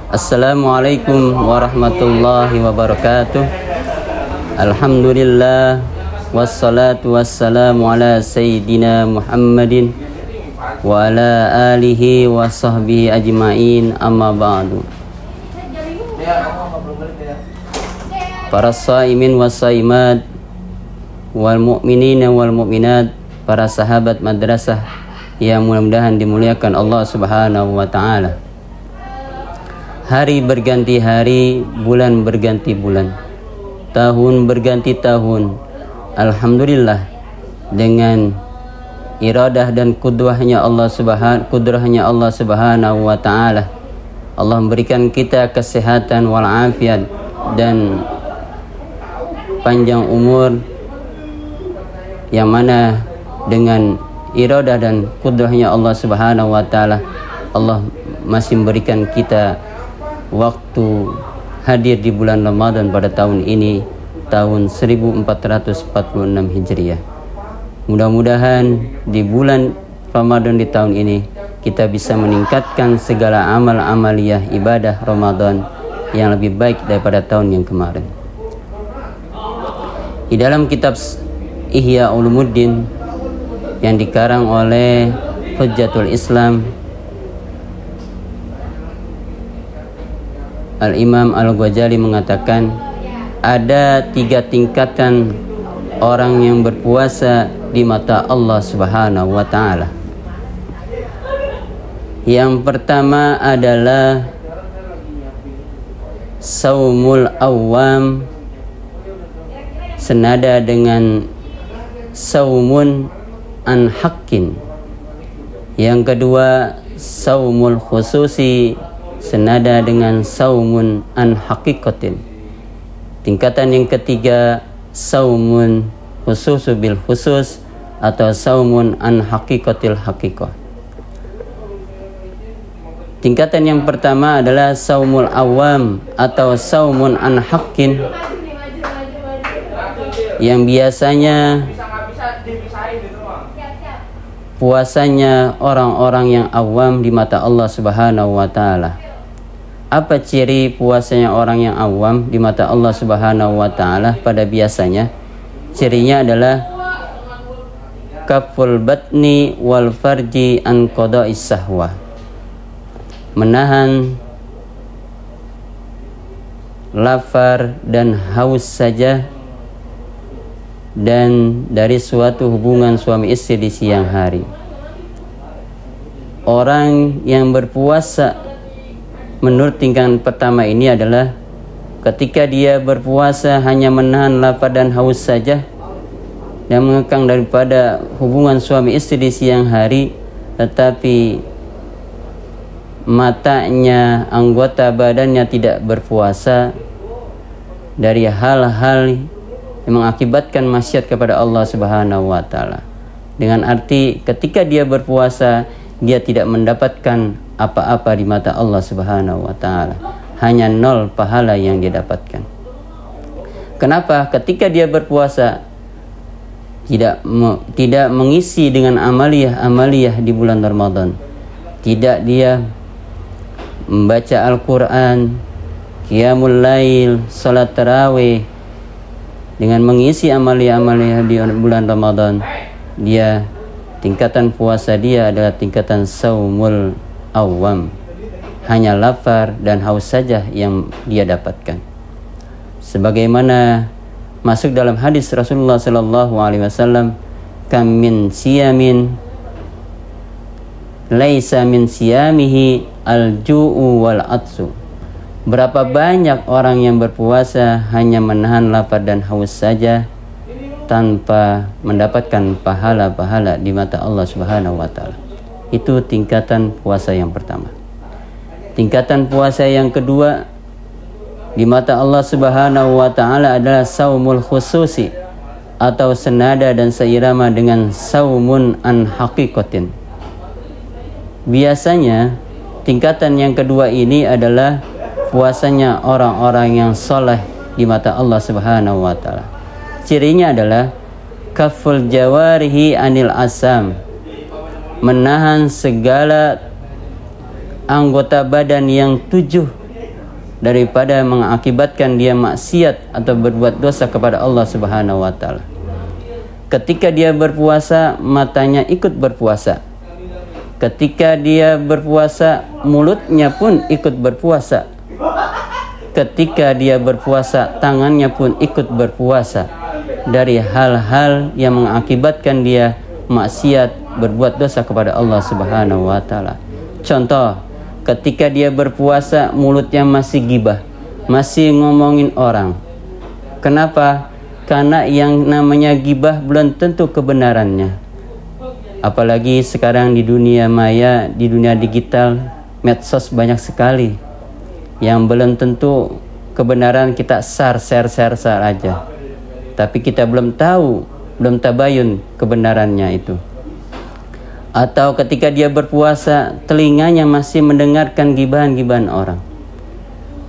Assalamualaikum warahmatullahi wabarakatuh. Alhamdulillah, wassalatu wassalamu ala sayyidina Muhammadin wa ala alihi wa sahbihi ajma'in, amma ba'du. Para shaimin wa shaimat, wal mu'minina wal mu'minat, para sahabat madrasah yang mudah-mudahan dimuliakan Allah Subhanahu wa ta'ala. Hari berganti hari, bulan berganti bulan, tahun berganti tahun. Alhamdulillah, dengan iradah dan kudrahnya Allah Subhanahu wa ta'ala, Allah memberikan kita kesehatan walafiat dan panjang umur, yang mana dengan iradah dan kudrahnya Allah Subhanahu wa ta'ala, Allah masih memberikan kita waktu hadir di bulan Ramadan pada tahun ini, tahun 1446 Hijriah. Mudah-mudahan di bulan Ramadan di tahun ini kita bisa meningkatkan segala amal-amaliyah ibadah Ramadan yang lebih baik daripada tahun yang kemarin. Di dalam kitab Ihya Ulumuddin yang dikarang oleh Hujjatul Islam Al-Imam Al-Ghazali mengatakan, ada 3 tingkatan orang yang berpuasa di mata Allah Subhanahu wa ta'ala. Yang pertama adalah saumul awam, senada dengan saumun an haqqin. Yang kedua saumul khususi, senada dengan saumun an haqiqatin. Tingkatan yang ketiga saumun khususu bil khusus atau saumun an haqiqatil haqiqah. Tingkatan yang pertama adalah saumul awam atau saumun an haqqin, yang biasanya puasanya orang-orang yang awam di mata Allah Subhanahu wa ta'ala. Apa ciri puasanya orang yang awam di mata Allah Subhanahu wa ta'ala pada biasanya? Cirinya adalah kaful batni wal farji an qada'is sahwa, menahan lapar dan haus saja dan dari suatu hubungan suami istri di siang hari. Orang yang berpuasa menurut tingkatan pertama ini adalah ketika dia berpuasa hanya menahan lapar dan haus saja dan mengekang daripada hubungan suami istri di siang hari, tetapi matanya, anggota badannya tidak berpuasa dari hal-hal yang mengakibatkan maksiat kepada Allah Subhanahu wa ta'ala. Dengan arti ketika dia berpuasa, dia tidak mendapatkan apa-apa di mata Allah Subhanahu wa ta'ala, hanya 0 pahala yang dia dapatkan. Kenapa? Ketika dia berpuasa tidak mengisi dengan amaliyah di bulan Ramadan, tidak dia membaca Al-Quran, qiyamul lail, salat tarawih, dengan mengisi amaliyah di bulan Ramadan, dia tingkatan puasa dia adalah tingkatan saumul awam, hanya lapar dan haus saja yang dia dapatkan. Sebagaimana masuk dalam hadis Rasulullah sallallahu alaihi wasallam, kam min siyamin laisa min siyamihi al-ju'u wal atsu. Berapa banyak orang yang berpuasa hanya menahan lapar dan haus saja tanpa mendapatkan pahala-pahala di mata Allah Subhanahu wa ta'ala. Itu tingkatan puasa yang pertama. Tingkatan puasa yang kedua di mata Allah Subhanahu wa ta'ala adalah saumul khususi atau senada dan seirama dengan saumun an haqiqatin. Biasanya tingkatan yang kedua ini adalah puasanya orang-orang yang soleh di mata Allah Subhanahu wa ta'ala. Cirinya adalah kaful jawarihi anil asam, menahan segala anggota badan yang 7 daripada mengakibatkan dia maksiat atau berbuat dosa kepada Allah Subhanahu wa taala. Ketika dia berpuasa, matanya ikut berpuasa. Ketika dia berpuasa, mulutnya pun ikut berpuasa. Ketika dia berpuasa, tangannya pun ikut berpuasa dari hal-hal yang mengakibatkan dia maksiat, berbuat dosa kepada Allah Subhanahu wa taala. Contoh, ketika dia berpuasa, mulutnya masih gibah, masih ngomongin orang. Kenapa? Karena yang namanya gibah belum tentu kebenarannya. Apalagi sekarang di dunia maya, di dunia digital, medsos banyak sekali yang belum tentu kebenaran, kita share aja. Tapi kita belum tahu, belum tabayun kebenarannya itu. Atau ketika dia berpuasa, telinganya masih mendengarkan gibahan-gibahan orang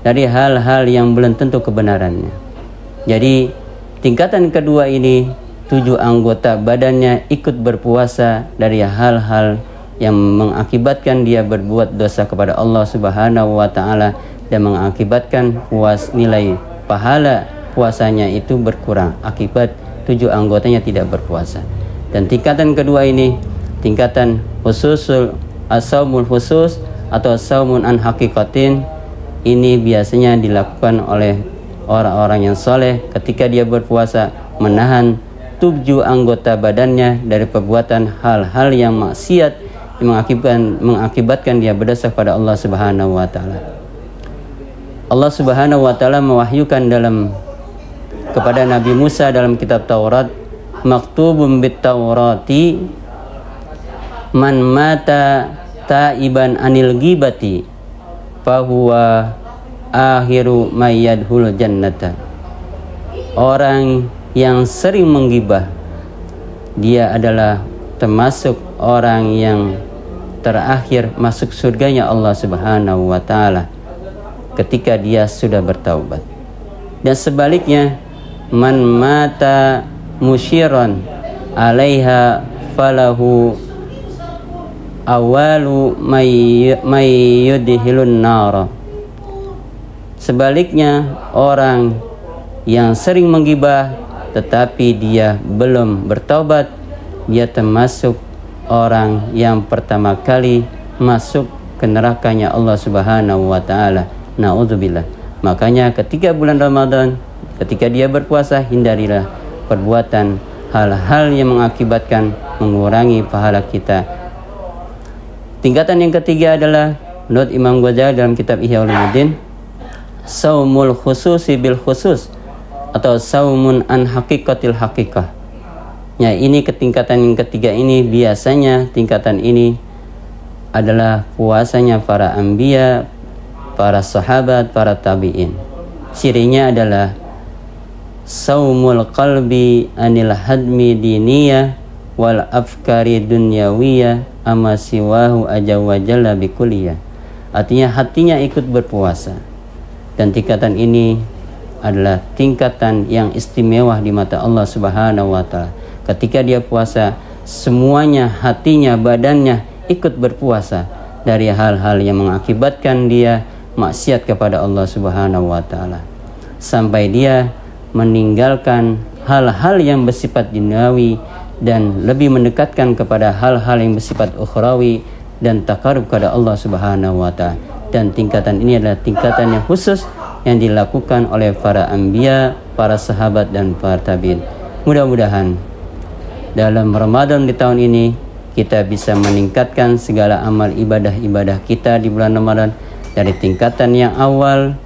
dari hal-hal yang belum tentu kebenarannya. Jadi tingkatan kedua ini, 7 anggota badannya ikut berpuasa dari hal-hal yang mengakibatkan dia berbuat dosa kepada Allah Subhanahu wa taala dan mengakibatkan nilai pahala puasanya itu berkurang akibat 7 anggotanya tidak berpuasa. Dan tingkatan kedua ini, tingkatan khususul as-saumul khusus atau saumun an haqiqatin, ini biasanya dilakukan oleh orang-orang yang soleh ketika dia berpuasa, menahan 7 anggota badannya dari perbuatan hal-hal yang maksiat yang mengakibatkan dia berdosa kepada Allah Subhanahu wa taala. Allah Subhanahu wa taala mewahyukan kepada Nabi Musa dalam kitab Taurat, maktubun bit Taurati man mata taiban anil ghibati fahuwa akhiru mayyadhul jannata. Orang yang sering menggibah, dia adalah termasuk orang yang terakhir masuk surganya Allah Subhanahu wa taala ketika dia sudah bertaubat. Dan sebaliknya, man mata musyiran alaiha falahu awalu mayyudhilun nar. Sebaliknya, orang yang sering menggibah tetapi dia belum bertaubat, dia termasuk orang yang pertama kali masuk ke nerakanya Allah Subhanahu wa taala. Na'udzubillah. Makanya ketika bulan Ramadan, ketika dia berpuasa, hindarilah perbuatan hal-hal yang mengakibatkan mengurangi pahala kita. Tingkatan yang ketiga adalah menurut Imam Ghazali dalam kitab Ihya Ulumuddin, saumul khususi bil khusus atau saumun an haqiqatil haqiqah. Ya, ini ketingkatan yang ketiga ini, biasanya tingkatan ini adalah puasanya para anbiya, para sahabat, para tabi'in. Cirinya adalah saumul qalbi anil hadmi diniyah wal afkari dunyawiyah amma siwahu ajawajalla bikuliyah. Artinya hatinya ikut berpuasa. Dan tingkatan ini adalah tingkatan yang istimewa di mata Allah Subhanahu wa taala. Ketika dia puasa, semuanya, hatinya, badannya ikut berpuasa dari hal-hal yang mengakibatkan dia maksiat kepada Allah Subhanahu wa taala, sampai dia meninggalkan hal-hal yang bersifat duniawi dan lebih mendekatkan kepada hal-hal yang bersifat ukhrawi dan takarub kepada Allah Subhanahu wa taala. Dan tingkatan ini adalah tingkatan yang khusus yang dilakukan oleh para anbiya, para sahabat dan para tabi'in. Mudah-mudahan dalam Ramadan di tahun ini kita bisa meningkatkan segala amal ibadah-ibadah kita di bulan Ramadan, dari tingkatan yang awal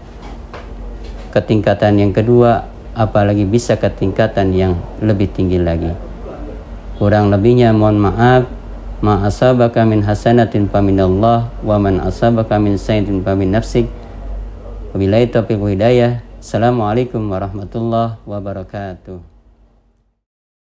ke tingkatan yang kedua, apalagi bisa ke tingkatan yang lebih tinggi lagi. Kurang lebihnya mohon maaf. Ma asabaka min hasanatin faminallah wa man asabaka min sayyi'atin famin nafsik. Wabillahi taufiq wa hidayah. Assalamualaikum warahmatullahi wabarakatuh.